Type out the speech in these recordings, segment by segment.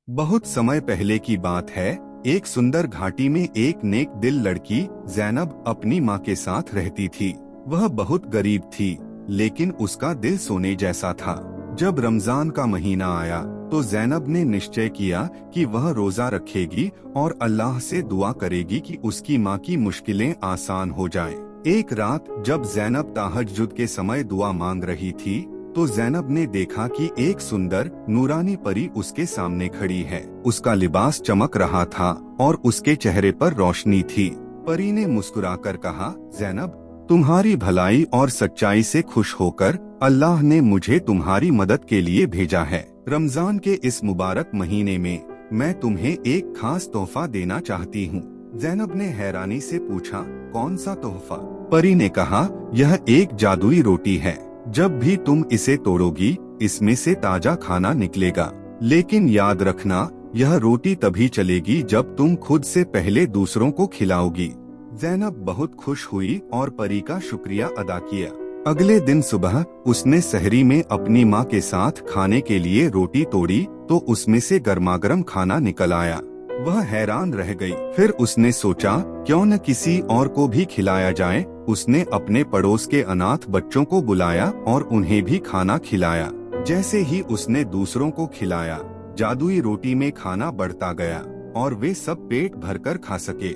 बहुत समय पहले की बात है। एक सुंदर घाटी में एक नेक दिल लड़की जैनब अपनी माँ के साथ रहती थी। वह बहुत गरीब थी, लेकिन उसका दिल सोने जैसा था। जब रमजान का महीना आया तो जैनब ने निश्चय किया कि वह रोजा रखेगी और अल्लाह से दुआ करेगी कि उसकी माँ की मुश्किलें आसान हो जाएं। एक रात जब जैनब तहज्जुद के समय दुआ मांग रही थी तो जैनब ने देखा कि एक सुंदर नूरानी परी उसके सामने खड़ी है। उसका लिबास चमक रहा था और उसके चेहरे पर रोशनी थी। परी ने मुस्कुराकर कहा, जैनब, तुम्हारी भलाई और सच्चाई से खुश होकर अल्लाह ने मुझे तुम्हारी मदद के लिए भेजा है। रमजान के इस मुबारक महीने में मैं तुम्हें एक खास तोहफा देना चाहती हूँ। जैनब ने हैरानी से पूछा, कौन सा तोहफा? परी ने कहा, यह एक जादुई रोटी है। जब भी तुम इसे तोड़ोगी इसमें से ताजा खाना निकलेगा, लेकिन याद रखना यह रोटी तभी चलेगी जब तुम खुद से पहले दूसरों को खिलाओगी। जैनब बहुत खुश हुई और परी का शुक्रिया अदा किया। अगले दिन सुबह उसने सहरी में अपनी माँ के साथ खाने के लिए रोटी तोड़ी तो उसमें से गर्मागर्म खाना निकल आया। वह हैरान रह गई। फिर उसने सोचा, क्यों न किसी और को भी खिलाया जाए। उसने अपने पड़ोस के अनाथ बच्चों को बुलाया और उन्हें भी खाना खिलाया। जैसे ही उसने दूसरों को खिलाया, जादुई रोटी में खाना बढ़ता गया और वे सब पेट भरकर खा सके।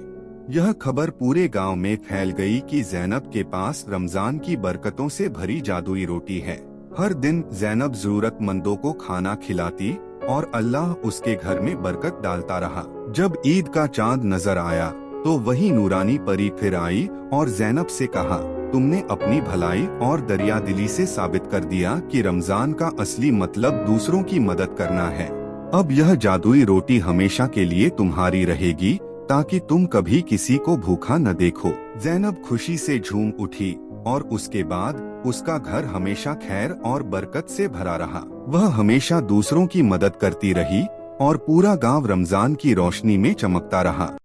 यह खबर पूरे गांव में फैल गई कि जैनब के पास रमजान की बरकतों से भरी जादुई रोटी है। हर दिन जैनब जरूरतमंदों को खाना खिलाती और अल्लाह उसके घर में बरकत डालता रहा। जब ईद का चांद नजर आया तो वही नूरानी परी फिर आई और जैनब से कहा, तुमने अपनी भलाई और दरियादिली से साबित कर दिया कि रमजान का असली मतलब दूसरों की मदद करना है। अब यह जादुई रोटी हमेशा के लिए तुम्हारी रहेगी ताकि तुम कभी किसी को भूखा न देखो। जैनब खुशी से झूम उठी और उसके बाद उसका घर हमेशा खैर और बरकत से भरा रहा। वह हमेशा दूसरों की मदद करती रही और पूरा गांव रमजान की रोशनी में चमकता रहा।